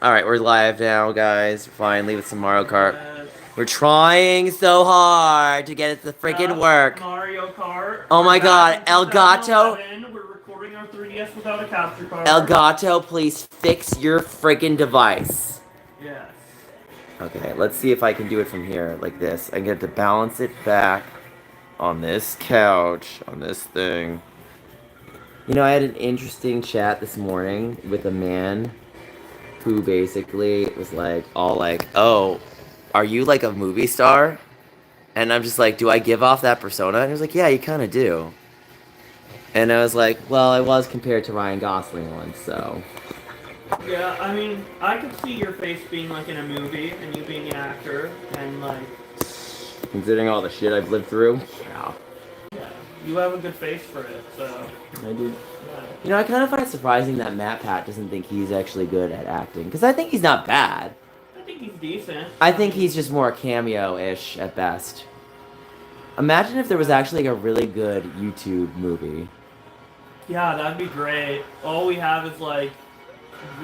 Alright, we're live now, guys. Finally, with some Mario Kart. Yes. We're trying so hard to get it to freaking work. Mario Kart. Oh We're my back god, in Elgato! 2011. We're recording our 3DS without a capture card. Elgato, please fix your freaking device. Yes. Okay, let's see if I can do it from here, like this. I get to balance it back on this couch, on this thing. You know, I had an interesting chat this morning with a man who basically was like, all like, oh, are you like a movie star? And I'm just like, do I give off that persona? And he was like, yeah, you kind of do. And I was like, well, I was compared to Ryan Gosling once, so. Yeah, I mean, I could see your face being like in a movie and you being an actor and like. Considering all the shit I've lived through, yeah. Yeah, you have a good face for it, so. I do. Yeah. You know, I kind of find it surprising that Matt Pat doesn't think he's actually good at acting. Because I think he's not bad. I think he's decent. I think he's just more cameo-ish at best. Imagine if there was actually like a really good YouTube movie. Yeah, that'd be great. All we have is like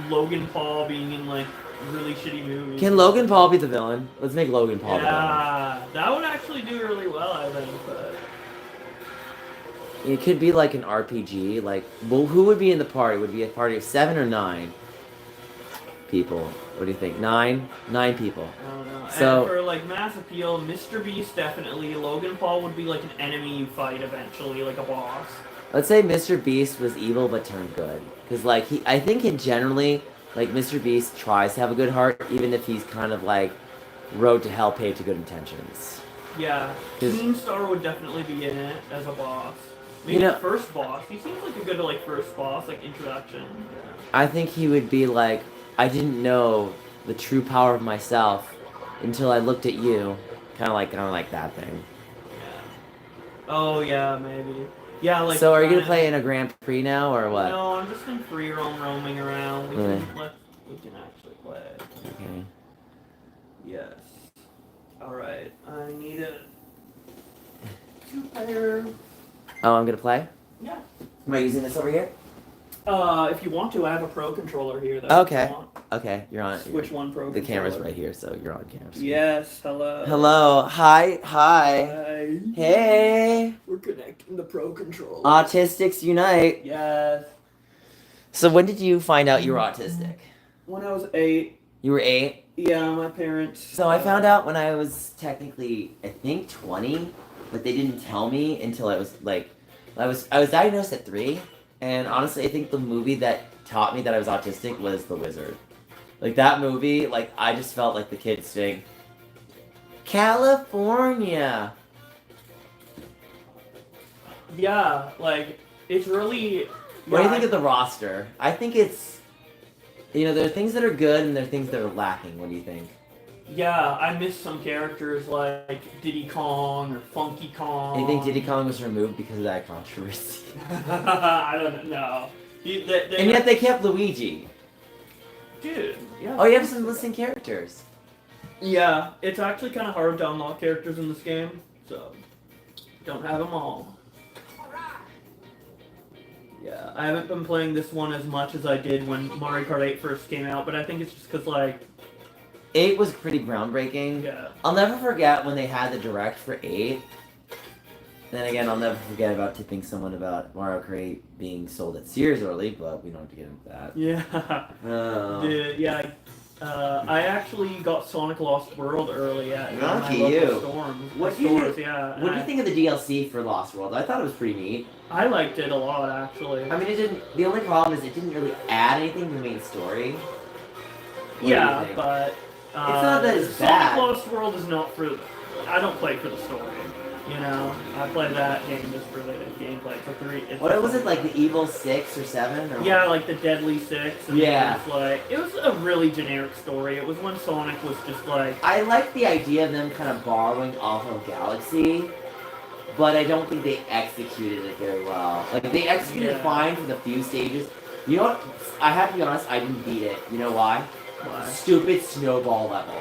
Logan Paul being in like really shitty movies. Can Logan Paul be the villain? Let's make Logan Paul the villain. Yeah, that would actually do really well, I think. But It could be like an RPG. Like, well, who would be in the party? Would it be a party of 7 or 9 people? What do you think? 9? 9 people. I don't know. So- and for like mass appeal, Mr. Beast definitely. Logan Paul would be like an enemy you fight eventually, like a boss. Let's say Mr. Beast was evil but turned good. Because, like, I think in generally, like, Mr. Beast tries to have a good heart, even if he's kind of like road to hell paved to good intentions. Yeah, 'Cause- Keemstar would definitely be in it as a boss. Maybe You know- the first boss. He seems like a good like first boss, like introduction. Yeah. I think he would be like, I didn't know the true power of myself until I looked at you. Kind of like that thing. Yeah. Oh yeah, maybe. Yeah, like. So are you gonna play in a Grand Prix now, or what? No, I'm just in free roaming around. We Really? can actually play. Okay. Yes. All right. I need a two-player. Oh, I'm gonna play? Yeah. Am I using this over here? If you want to, I have a pro controller here. Though, Okay. If you want. Okay, you're on. Which one pro The controller? camera's right here, so you're on camera. Yes. Hello. Hello. Hi. Hi. Hi. Hey. We're connecting the pro controller. Autistics unite. Yes. So when did you find out you were autistic? When I was 8. You were 8? Yeah, my parents. So I found out when I was technically, I think 20, but they didn't tell me until I was like, I was diagnosed at 3, and honestly, I think the movie that taught me that I was autistic was The Wizard. Like that movie, like I just felt like the kid saying, California. Yeah, like it's really. What do you think of the roster? I think it's, you know, there are things that are good and there are things that are lacking. What do you think? Yeah, I miss some characters like Diddy Kong or Funky Kong. You think Diddy Kong was removed because of that controversy? I don't know. And yet they kept Luigi. Dude, yeah. Oh, you have some listing characters. Yeah, it's actually kind of hard to unlock characters in this game, so don't have them all. Yeah, I haven't been playing this one as much as I did when Mario Kart 8 first came out, but I think it's just because, like... 8 was pretty groundbreaking. Yeah. I'll never forget when they had the direct for 8. Then again, I'll never forget about tipping someone about Mario Kart 8 being sold at Sears early, but we don't have to get into that. Yeah. Oh. Dude, yeah. I actually got Sonic Lost World early at Lucky my local you. stores. What do you think of the DLC for Lost World? I thought it was pretty neat. I liked it a lot, actually. I mean, it didn't. The only problem is it didn't really add anything to the main story. What do you Yeah, think? but It's not that it's Sonic bad. Lost World is not for. I don't play for the story. You know, I play that game just for the gameplay. For 3. What was it, like the Evil 6 or 7? Or Yeah, like the Deadly Six. And Yeah. it was a really generic story. It was when Sonic was just like. I like the idea of them kind of borrowing off of Galaxy, but I don't think they executed it very well. Like, they executed it fine for the few stages. You know what? I have to be honest, I didn't beat it. You know why? Why? Stupid snowball level.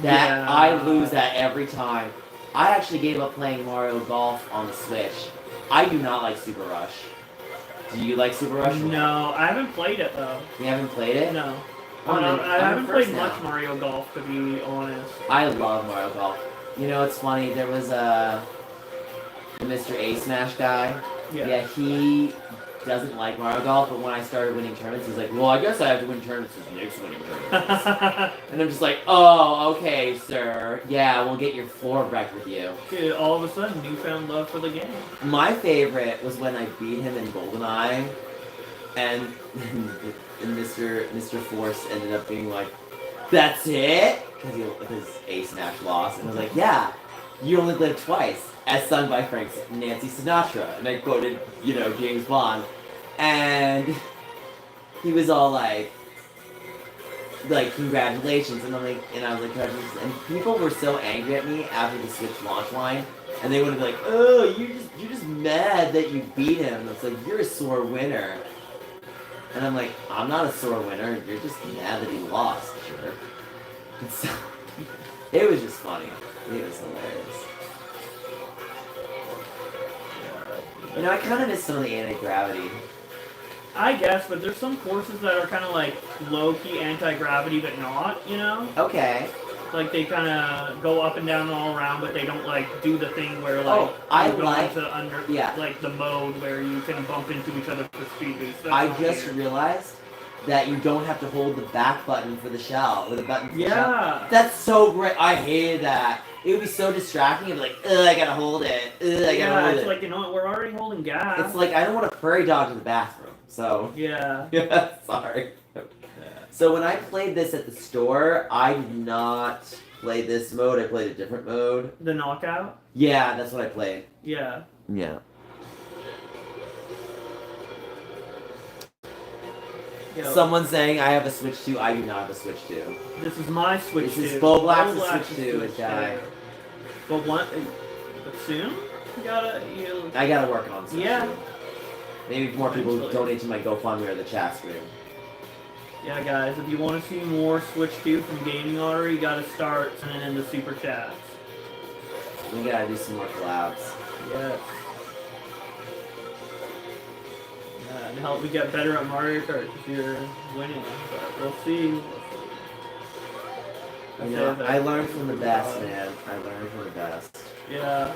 Yeah. I lose that every time. I actually gave up playing Mario Golf on the Switch. I do not like Super Rush. Do you like Super Rush? No, I haven't played it though. You haven't played it? No. I haven't played much Mario Golf, to be honest. I love Mario Golf. You know, it's funny. There was the Mr. A Smash guy. Yeah, he doesn't like Mario Golf, but when I started winning tournaments, he's like, well, I guess I have to win tournaments because Nick's winning tournaments. And I'm just like, oh, okay, sir. Yeah, we'll get your floor wrecked with you. Dude, all of a sudden, newfound love for the game. My favorite was when I beat him in GoldenEye, and Mr. Force ended up being like, that's it? Because A Smash lost. And I was like, yeah, you only live twice. As sung by Frank's Nancy Sinatra. And I quoted, James Bond. And he was all like, congratulations. And I was like, congratulations. And people were so angry at me after the Switch launch line. And they would be like, oh, you're just mad that you beat him. And it's like, you're a sore winner. And I'm like, I'm not a sore winner. You're just mad that he lost. Sure. And so, it was just funny. It was hilarious. I kind of miss some of the anti-gravity. I guess, but there's some courses that are kind of like low-key anti-gravity, but not, Okay. Like they kind of go up and down and all around, but they don't like do the thing where like like the mode where you can bump into each other for speed boost. I just realized that you don't have to hold the back button for the shell, or the button for the shell. That's so great. I hated that. It would be so distracting. It'd be like, ugh, I gotta hold it. Ugh, I gotta hold it. It's like, we're already holding gas. It's like, I don't want to prairie dog to the bathroom, so. Yeah. Yeah, sorry. Yeah. So when I played this at the store, I did not play this mode. I played a different mode. The knockout? Yeah, that's what I played. Yeah. Yeah. Yo. Someone saying I have a Switch 2. I do not have a Switch 2. This is my Switch 2. This is Bo Black's Switch 2, guy. But soon? I gotta work on Switch 2. Maybe more people donate to my GoFundMe or the chat stream. Yeah, guys, if you want to see more Switch 2 from Gaming Otter, you gotta start sending in the super chats. We gotta do some more collabs. Yes. To help me get better at Mario Kart if you're winning, but we'll see. I learned from the best, man. I learned from the best. Yeah.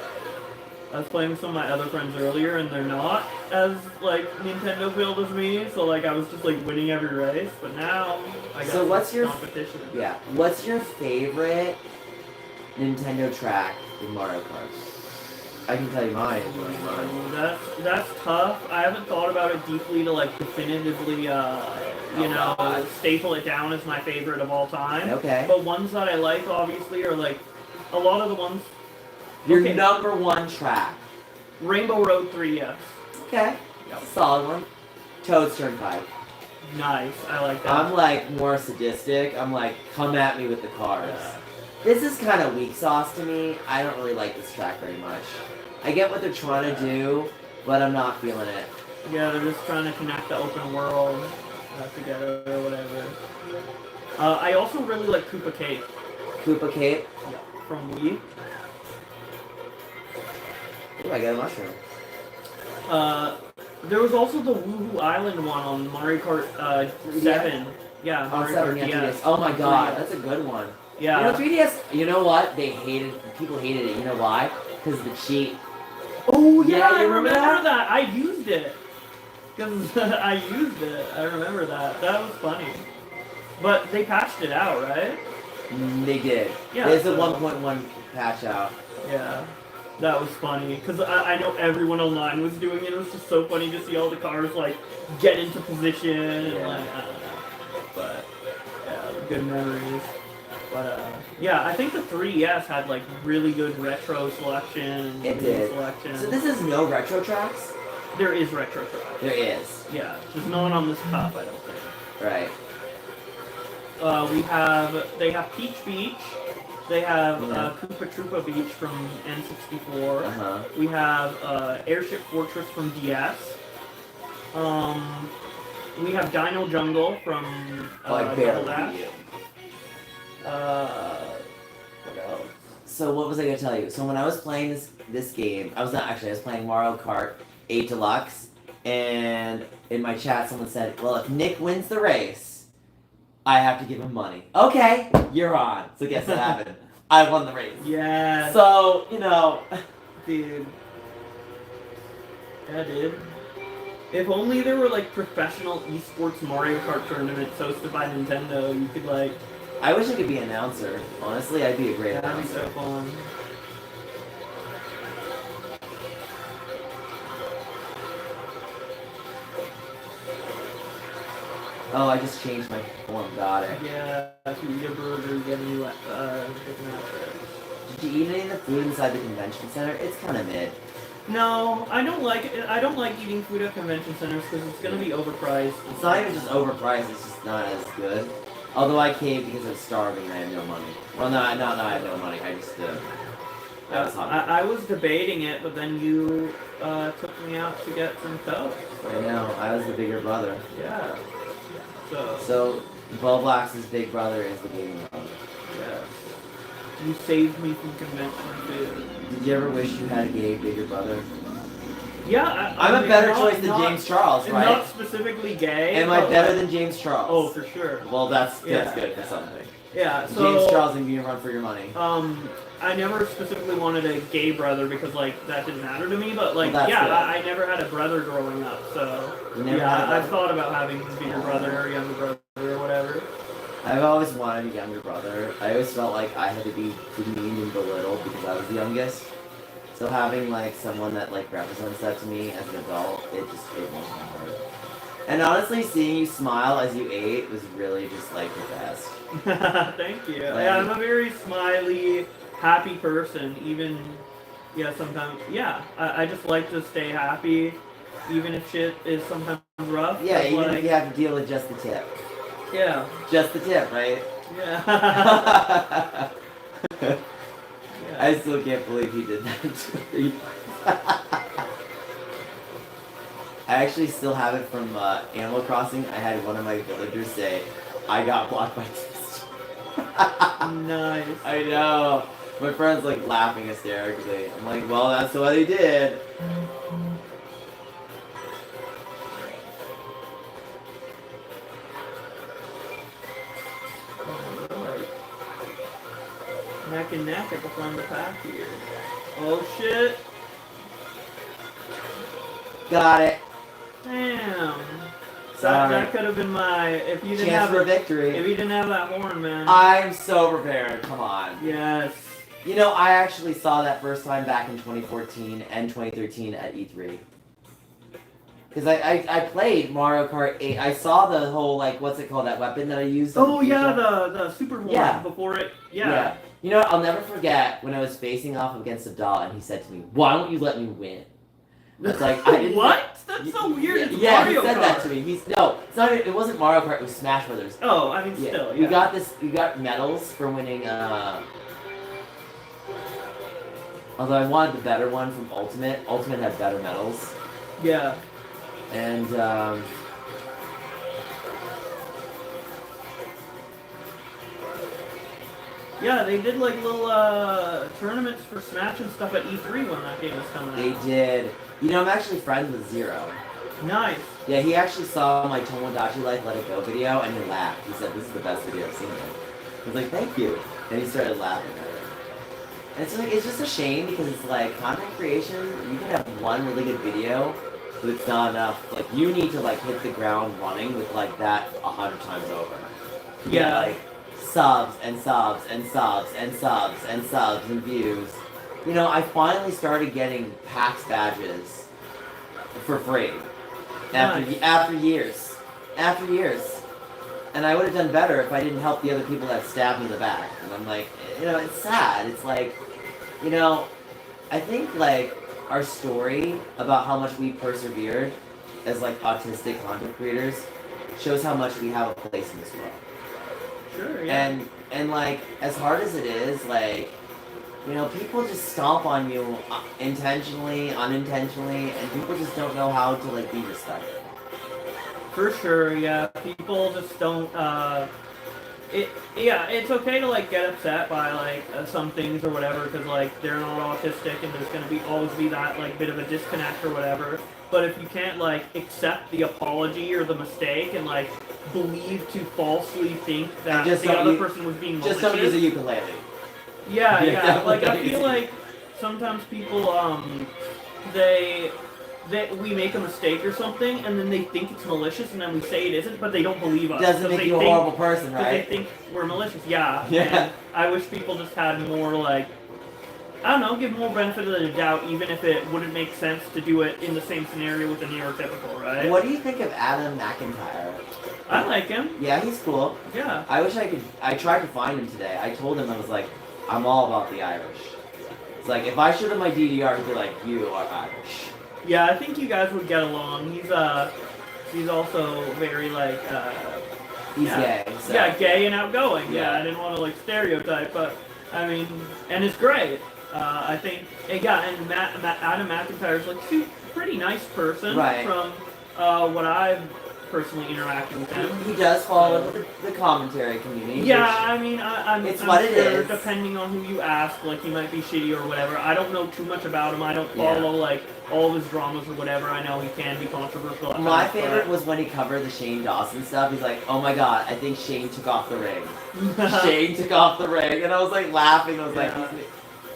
I was playing with some of my other friends earlier, and they're not as, Nintendo build as me, so, I was just, winning every race, but now I got competition. Yeah. What's your favorite Nintendo track in Mario Kart? I can tell you mine. That's tough. I haven't thought about it deeply to definitively, staple it down as my favorite of all time. Okay. But ones that I like, obviously, are a lot of the ones. Your number one track. Rainbow Road 3, yes. Okay. Yep. Solid one. Toad's Turnpike. Nice. I like that. I'm more sadistic. I'm come at me with the cars. Yeah. This is kind of weak sauce to me. I don't really like this track very much. I get what they're trying to do, but I'm not feeling it. Yeah, they're just trying to connect the open world together or whatever. I also really like Koopa Cape. Koopa Cape? Yeah, from Wii. Ooh, I got a mushroom. There was also the Woohoo Island one on Mario Kart 7. Yeah, Mario Kart DS. Oh my god, that's a good one. Yeah. 3DS, you know what? People hated it. You know why? Because of the cheat. Oh, yeah, I remember that. I used it. Because I used it. I remember that. That was funny. But they patched it out, right? They did. Yeah. There's a 1.1 patch out. Yeah. That was funny. Because I know everyone online was doing it. It was just so funny to see all the cars, get into position. And, I don't know. But, yeah, good memories. But, yeah, I think the 3DS had, really good retro selection. It did. Selection. So this is no retro tracks? There is retro tracks. There is. Yeah, just not on this top, I don't think. Right. They have Peach Beach. They have Koopa Troopa Beach from N64. Uh-huh. We have Airship Fortress from DS. We have Dino Jungle from Double Dash. What else? So what was I gonna tell you? So when I was playing this game, I was playing Mario Kart 8 Deluxe, and in my chat someone said, well, if Nick wins the race, I have to give him money. Okay, you're on. So guess what happened? I won the race. Yeah. So, you know. Dude. Yeah, dude. If only there were like professional esports Mario Kart tournaments hosted by Nintendo, you could like. I wish I could be an announcer. Honestly, I'd be a great That'd be announcer. so fun. Oh, I just changed my form. Got it. Yeah, if you eat a burger, you get a new different outfit. Did you eat any of the food inside the convention center? It's kind of mid. No, I don't like it. I don't like eating food at convention centers because it's gonna be overpriced. It's not even just overpriced, it's just not as good. Although I caved because I was starving and I had no money. Well, no, I had no money. I just, I was hungry. I was debating it, but then you took me out to get some Coke. I know, I was the bigger brother. Yeah. So, Bublax's big brother is the gaming brother. Yeah. You saved me from convention food. Did you ever wish you had a gay bigger brother? Yeah, I'm a better choice than James Charles, right? Not specifically gay. Am I better than James Charles? Oh, for sure. Well, that's good for something. Yeah, so James Charles and you run for your money. I never specifically wanted a gay brother because like that didn't matter to me, but like well, I never had a brother growing up, so I've thought about having a bigger brother or younger brother or whatever. I've always wanted a younger brother. I always felt like I had to be demeaned and belittled because I was the youngest. So having like someone that like represents that to me as an adult, it warmed my heart. And honestly, seeing you smile as you ate was really just like the best. Thank you. Yeah, I'm a very smiley, happy person. Even sometimes I just like to stay happy, even if shit is sometimes rough. Yeah, even if you have to deal with just the tip. Yeah. Just the tip, right? Yeah. I still can't believe he did that to me. I actually still have it from Animal Crossing. I had one of my villagers say, I got blocked by this. Nice. I know. My friend's like laughing hysterically. I'm like, well, that's what he did. Neck and neck at the front of the pack here. Oh shit. Got it. Damn. Sorry. That could have been my if you didn't Chance have for victory. If you didn't have that horn, man. I'm so prepared. Come on. Yes. You know, I actually saw that first time back in 2014 and 2013 at E3. Because I played Mario Kart 8. I saw the whole, like, what's it called, that weapon that I used? Oh, yeah, the super horn before it. Yeah. You know what, I'll never forget when I was facing off against Abdal and he said to me, why don't you let me win? It's like, I didn't... What? That's so weird. It's yeah, Mario he said Kart. that to me. It's not. It wasn't Mario Kart. It was Smash Brothers. Oh, I mean, still. Yeah. You got medals for winning. Although I wanted the better one from Ultimate. Ultimate had better medals. Yeah. And yeah, they did like little tournaments for Smash and stuff at E3 when that game was coming out. They did. You know, I'm actually friends with Zero. Nice. Yeah, he actually saw my Tomodachi Life Let It Go video and he laughed. He said, this is the best video I've seen. I was like, thank you. And he started laughing at it. And it's like, it's just a shame because it's like, content creation, you can have one really good video, but it's not enough. Like, you need to like hit the ground running with like that 100 times over. Yeah. Like, subs and subs and subs and subs and subs and views. You know, I finally started getting PAX badges for free. After years. And I would have done better if I didn't help the other people that stabbed me in the back. And I'm like, you know, it's sad. It's like, you know, I think like our story about how much we persevered as like autistic content creators shows how much we have a place in this world. Sure, yeah. And like, as hard as it is, like, you know, people just stomp on you intentionally, unintentionally, and people just don't know how to, like, be respectful. For sure, yeah. People just don't, it's okay to, like, get upset by, like, some things or whatever, because, like, they're not autistic and there's gonna always be that, like, bit of a disconnect or whatever. but if you can't like accept the apology or the mistake and like believe to falsely think that Just the don't other u- person was being Just malicious. don't use a ukulele. Yeah, Yeah, yeah. Like I definitely. feel like sometimes people we make a mistake or something and then they think it's malicious and then we say it isn't, but they don't believe us. Doesn't make you a horrible person, Because right? they think we're malicious. Yeah. Yeah. And I wish people just had more like, I don't know, give more benefit of the doubt, even if it wouldn't make sense to do it in the same scenario with the neurotypical, right? What do you think of Adam McIntyre? I like him. Yeah, he's cool. Yeah. I wish I could. I tried to find him today. I told him I was like, I'm all about the Irish. It's like if I showed him my DDR, he'd be like, you are Irish. Yeah, I think you guys would get along. He's also very like He's gay. So. yeah, gay and outgoing. Yeah. I didn't want to like stereotype, but I mean, and it's great. I think, yeah, and Adam McIntyre's like pretty nice person Right. from what I've personally interacted with him. He does fall into the commentary community. Yeah, which, I mean, I'm It's I'm what it sure is. depending on who you ask, like he might be shitty or whatever. I don't know too much about him. I don't Yeah. follow like all of his dramas or whatever. I know he can be controversial. At My times, but- favorite was when he covered the Shane Dawson stuff. He's like, oh my god, I think Shane took off the ring. Shane took off the ring. And I was like laughing. I was like, Yeah.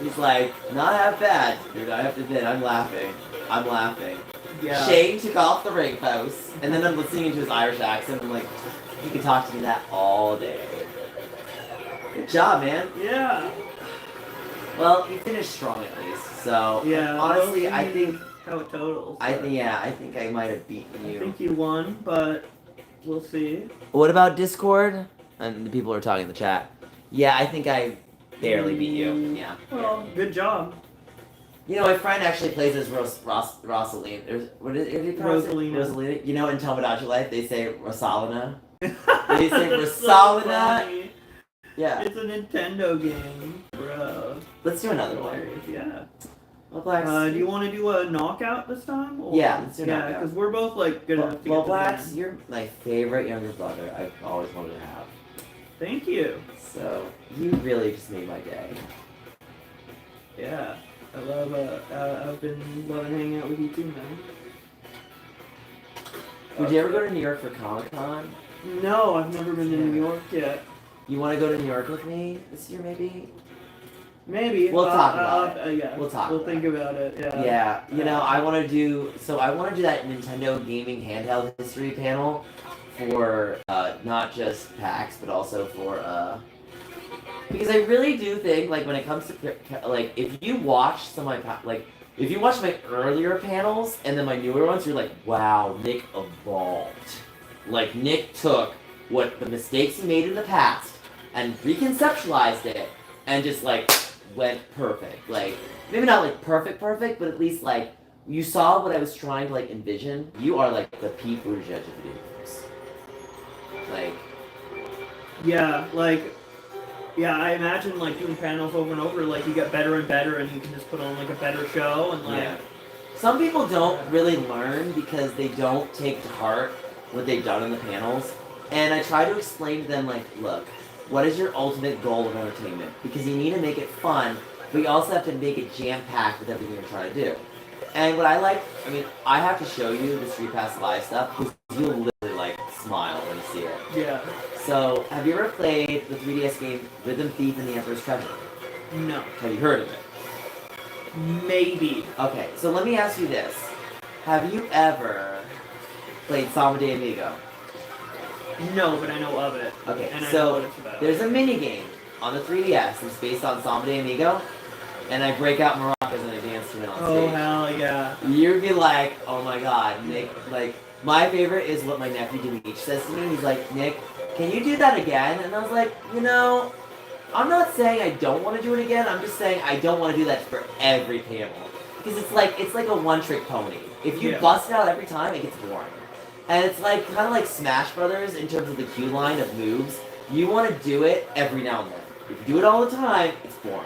he's like, not half bad. Dude, I have to admit, I'm laughing. I'm laughing. Yeah. Shane took off the ring post, and then I'm listening to his Irish accent. I'm like, you can talk to me that all day. Good job, man. Yeah. Well, you finished strong at least. So Yeah. honestly, we'll I see think how it totals. I think I might have beaten I you. think you won, but we'll see. What about Discord? And the people are talking in the chat. Yeah, I think I barely beat you. Yeah. Well, good job. You know, my friend actually plays as Rosalina. What is it? Rosalina. Rosalina. You know, in Tomodachi Life, they say Rosalina. They say That's so Rosalina. funny. Yeah. It's a Nintendo game, bro. Let's do another one. Hilarious, yeah. Well, Blacks. Do you want to do a knockout this time? Or? Yeah, let's do a Yeah, knockout. because we're both like good enough to Well, get to the Blacks, end. you're my favorite younger brother I've always wanted to have. Thank you. So, you really just made my day. Yeah, I love. I've been loving hanging out with you too, man. Would you ever go to New York for Comic-Con? No, I've never been to New York yet. You want to go to New York with me this year, maybe? Maybe. We'll talk about it. Yeah. We'll talk We'll about think about it. Yeah. Yeah, you know, I want to do that Nintendo gaming handheld history panel for not just PAX, but also for because I really do think like when it comes to like if you watch some of my if you watch my earlier panels and then my newer ones, you're like, wow, Nick evolved. Like Nick took what the mistakes he made in the past and reconceptualized it and just like went perfect. Like maybe not like perfect, but at least like you saw what I was trying to like envision. You are like the Pete Buttigieg of video games. Like Yeah, I imagine like doing panels over and over, like you get better and better, and you can just put on like a better show and like. yeah. Some people don't really learn because they don't take to heart what they've done in the panels. And I try to explain to them like, look, what is your ultimate goal of entertainment? Because you need to make it fun, but you also have to make it jam-packed with everything you're trying to do. And what I like, I mean, I have to show you the Street Pass Live stuff because you'll literally like smile when you see it. Yeah. So, have you ever played the 3DS game Rhythm Thief and the Emperor's Treasure? No. Have you heard of it? Maybe. Okay, so let me ask you this. Have you ever played Samba de Amigo? No, but I know of it. Okay, And I know so what it's about. there's a mini game on the 3DS that's based on Samba de Amigo, and I break out maracas and I dance to it on Oh stage. hell yeah. You'd be like, oh my god, Nick, like, my favorite is what my nephew Demetri says to me. He's like, Nick, can you do that again? And I was like, you know, I'm not saying I don't want to do it again, I'm just saying I don't want to do that for every panel. Because it's like a one-trick pony. If you Yeah. bust it out every time, it gets boring. And it's like, kind of like Smash Brothers in terms of the queue line of moves. You want to do it every now and then. If you do it all the time, it's boring.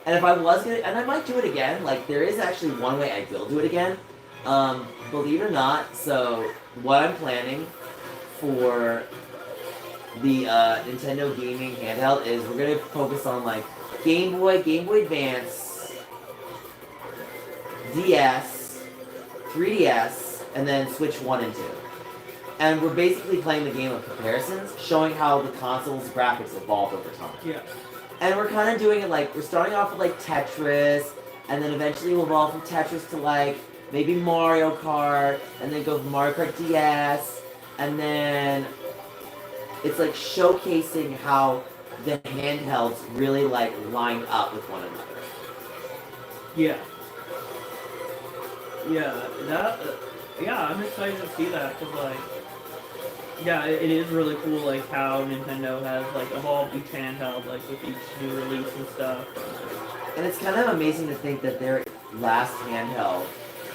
And if I was gonna, and I might do it again, like, there is actually one way I will do it again. Believe it or not, so what I'm planning for the Nintendo gaming handheld is we're gonna focus on like Game Boy Advance, DS, 3DS, and then Switch 1 and 2. And we're basically playing the game of comparisons, showing how the console's graphics evolved over time. Yeah. And we're kind of doing it like, we're starting off with like Tetris, and then eventually we'll evolve from Tetris to like maybe Mario Kart, and then go from Mario Kart DS, and then it's like showcasing how the handhelds really like line up with one another. Yeah. Yeah, yeah, I'm excited to see that, because, like, yeah, it is really cool, like, how Nintendo has, like, evolved each handheld, like, with each new release and stuff. And it's kind of amazing to think that their last handheld,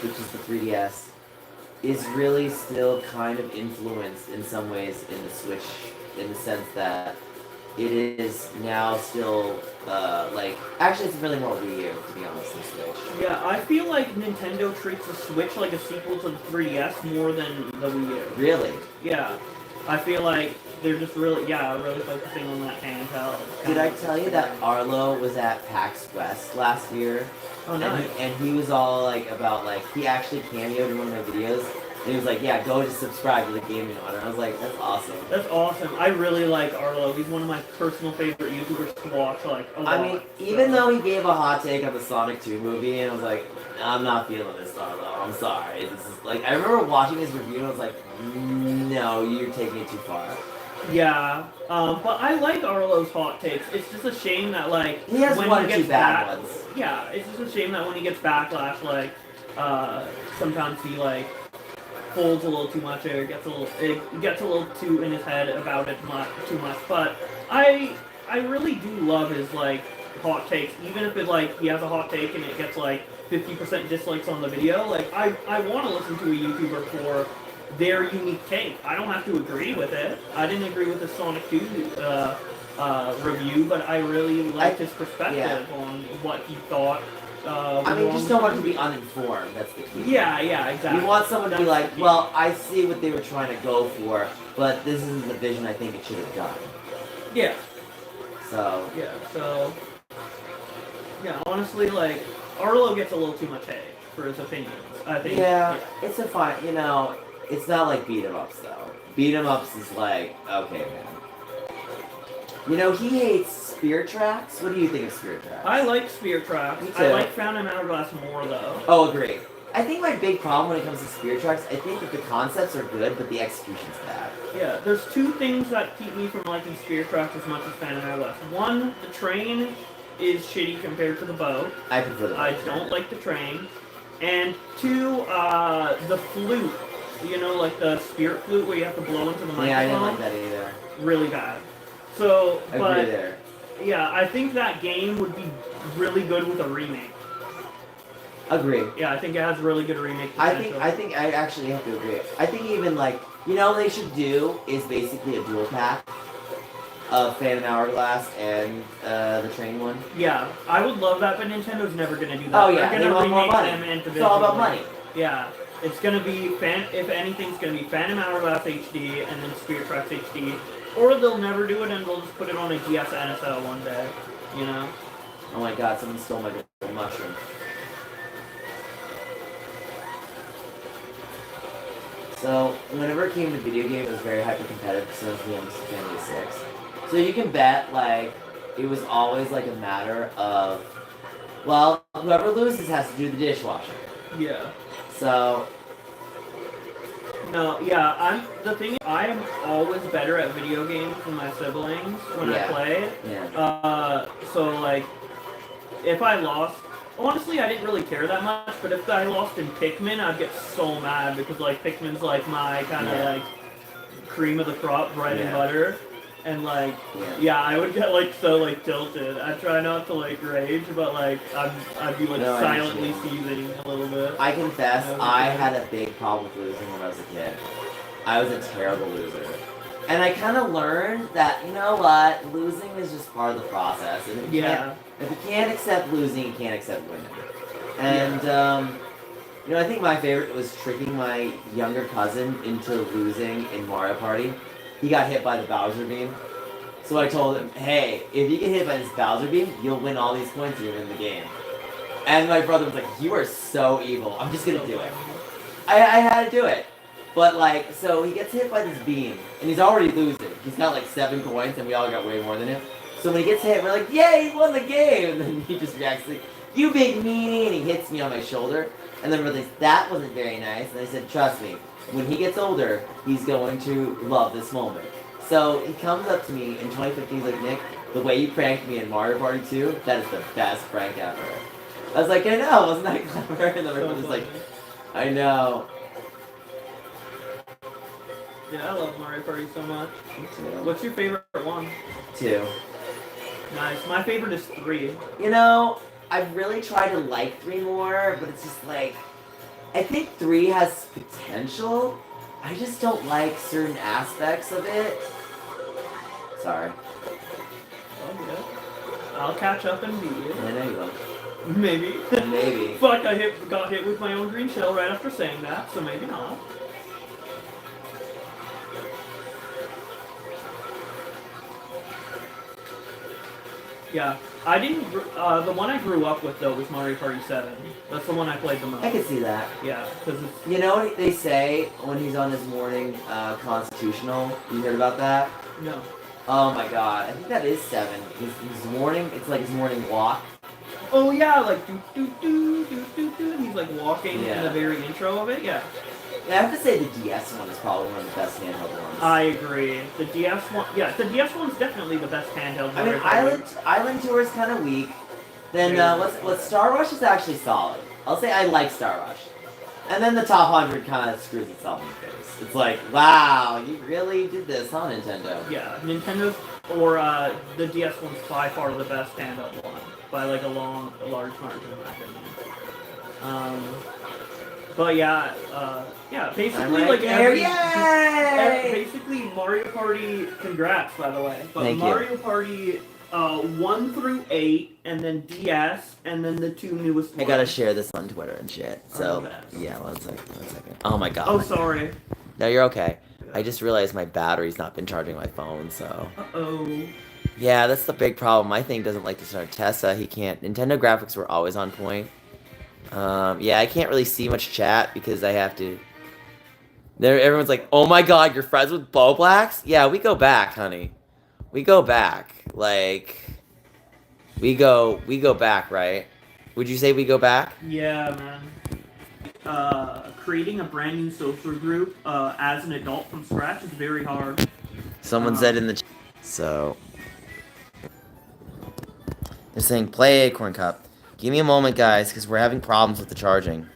which is the 3DS, is really still kind of influenced in some ways in the Switch, in the sense that it is now still, like, actually it's really more Wii U, to be honest, than Switch. Yeah, I feel like Nintendo treats the Switch like a sequel to the 3DS more than the Wii U. Really? Yeah. I feel like they're just really focusing on that handheld. Did I tell you that Arlo was at PAX West last year? Oh, nice. And he was all, like, about, like, he actually cameoed in one of my videos. And he was like, yeah, go to subscribe to the Gaming Honor. I was like, that's awesome. That's awesome. I really like Arlo. He's one of my personal favorite YouTubers to watch, like, a lot. I mean, even though he gave a hot take on the Sonic 2 movie, and I was like, I'm not feeling this, Arlo. I'm sorry. This is, like, I remember watching his review, and I was like, no, you're taking it too far. Yeah, but I like Arlo's hot takes. It's just a shame that, like, he has when one he or gets two bad ones. Yeah, it's just a shame that when he gets backlash, like, sometimes he, like, folds a little too much, or gets a little too in his head about it too much. But I really do love his, like, hot takes, even if it, like, he has a hot take and it gets, like, 50% dislikes on the video. Like, I want to listen to a YouTuber for their unique take. I don't have to agree with it. I didn't agree with the Sonic 2 review, but I really liked his perspective on what he thought. I mean, you just don't want to be uninformed. That's the key. Yeah, exactly. You want someone to be like, well, I see what they were trying to go for, but this isn't the vision I think it should have done. Yeah. So. Yeah, honestly, like, Arlo gets a little too much hate for his opinions, I think. Yeah, it's a fine, you know, it's not like beat 'em ups though. Beat 'em ups is like, okay, man. You know, he hates Spirit Tracks. What do you think of Spirit Tracks? I like Spirit Tracks. Me too. I like Phantom Hourglass more, though. Oh, agree. I think my big problem when it comes to Spirit Tracks, I think that the concepts are good, but the execution's bad. Yeah, there's two things that keep me from liking Spirit Tracks as much as Phantom Hourglass. One, the train is shitty compared to the boat. I prefer the boat. I don't like the train. And two, the flute. You know, like the spirit flute where you have to blow into the microphone. Yeah, I didn't like that either. Really bad. So, I agree there. Yeah, I think that game would be really good with a remake. Agree. Yeah, I think it has really good remake potential. I think I actually have to agree. I think even like, you know what they should do is basically a dual pack of Phantom Hourglass and the train one. Yeah, I would love that, but Nintendo's never gonna do that. Oh yeah, They're they gonna want more remake money. them individually. It's all about money. Yeah, it's gonna be if anything, it's gonna be Phantom Hourglass HD and then Spirit Tracks HD, or they'll never do it and they'll just put it on a DS NSL one day. You know? Oh my God! Someone stole my golden mushroom. So whenever it came to video games, it was very hyper competitive because it was the family of 6. So you can bet like it was always like a matter of, well, whoever loses has to do the dishwashing. Yeah. So. No, yeah, the thing is, I am always better at video games than my siblings when I play. Yeah. So like, if I lost, honestly, I didn't really care that much, but if I lost in Pikmin, I'd get so mad because like Pikmin's like my kind of like cream of the crop bread and butter. And like, I would get like so like tilted. I try not to like rage, but like I'd be like silently seething a little bit. I confess, I had a big problem with losing when I was a kid. I was a terrible loser, and I kind of learned that, you know what, losing is just part of the process. And if you can't accept losing, you can't accept winning. And you know, I think my favorite was tricking my younger cousin into losing in Mario Party. He got hit by the Bowser beam. So I told him, hey, if you get hit by this Bowser beam, you'll win all these points and you'll win the game. And my brother was like, you are so evil. I'm just going to do it. I had to do it. But like, so he gets hit by this beam, and he's already losing. He's got like 7 coins, and we all got way more than him. So when he gets hit, we're like, yay, he won the game! And then he just reacts like, you big meanie, and he hits me on my shoulder. And then realized that wasn't very nice, and I said, trust me, when he gets older, he's going to love this moment. So he comes up to me in 2015, he's like, Nick, the way you pranked me in Mario Party 2, that is the best prank ever. I was like, I know, wasn't that clever? And then everyone was like, I know. Yeah, I love Mario Party so much. Me too. What's your favorite one? 2. Nice. My favorite is 3. You know, I've really tried to like 3 more, but it's just like, I think 3 has potential. I just don't like certain aspects of it. Sorry. Oh, yeah. I'll catch up and beat you. I know you will. Maybe. Maybe. Fuck, I got hit with my own green shell right after saying that, so maybe not. Yeah, I didn't. The one I grew up with though was Mario Party 7. That's the one I played the most. I can see that. Yeah, because it's. You know what they say when he's on his morning constitutional? You heard about that? No. Oh my god, I think that is 7. His morning, it's like his morning walk. Oh yeah, like do do do do do do. And he's like walking in Yeah. the very intro of it. Yeah. Yeah, I have to say the DS one is probably one of the best handheld ones. I agree. The DS one. Yeah, the DS one's definitely the best handheld. I mean, Mario Party. Island Tour is kind of weak. Then Yeah. let's Star Rush is actually solid. I'll say I like Star Rush. And then the top 100 kind of screws itself in the face. It's like, wow, you really did this, huh, Nintendo? Yeah, Nintendo's or the DS one's by far the best handheld one by like a large margin in my opinion. But yeah, basically right like there, every yay! basically Mario Party. Congrats, by the way. But Thank you. Mario Party 1 through 8, and then DS, and then the 2 newest ones. I gotta share this on Twitter and shit. So, Okay. yeah, one second. Oh my god. Oh, sorry. No, you're okay. I just realized my battery's not been charging my phone, so. Uh-oh. Yeah, that's the big problem. My thing doesn't like to start Tessa. He can't. Nintendo graphics were always on point. Yeah, I can't really see much chat because I have to. Everyone's like, "Oh my God, you're friends with Bo Blacks?" Yeah, we go back, honey. We go back. Like, we go back, right? Would you say we go back? Yeah, man. Creating a brand new social group as an adult from scratch is very hard. Someone said in the chat. So, they're saying play Acorn Cup. Give me a moment, guys, because we're having problems with the charging.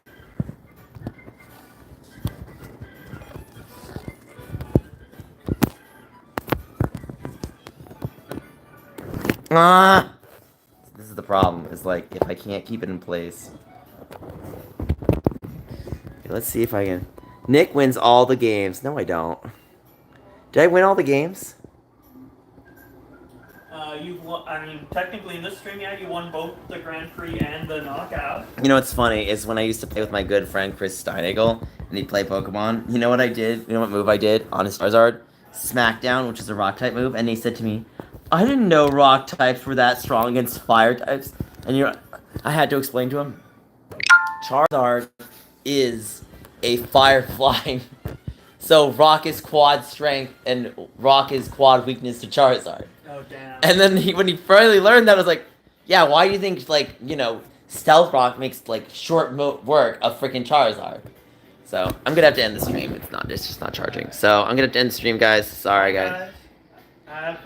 Ah! This is the problem, is like, if I can't keep it in place. Okay, let's see if I can. Nick wins all the games. No, I don't. Did I win all the games? You've won, I mean, technically in this stream, yeah, you won both the Grand Prix and the Knockout. You know what's funny is when I used to play with my good friend Chris Steinagel, and he'd play Pokemon, you know what I did? You know what move I did on his Charizard? Smackdown, which is a rock type move, and he said to me, I didn't know rock types were that strong against fire types. And I had to explain to him, Charizard is a fire flying. So rock is quad strength and rock is quad weakness to Charizard. Oh, damn. And then when he finally learned that, I was like, yeah, why do you think, like, you know, Stealth Rock makes, like, short work of freaking Charizard? So, I'm gonna have to end the stream. It's just not charging. So, I'm gonna have to end the stream, guys. Sorry, guys. Have fun.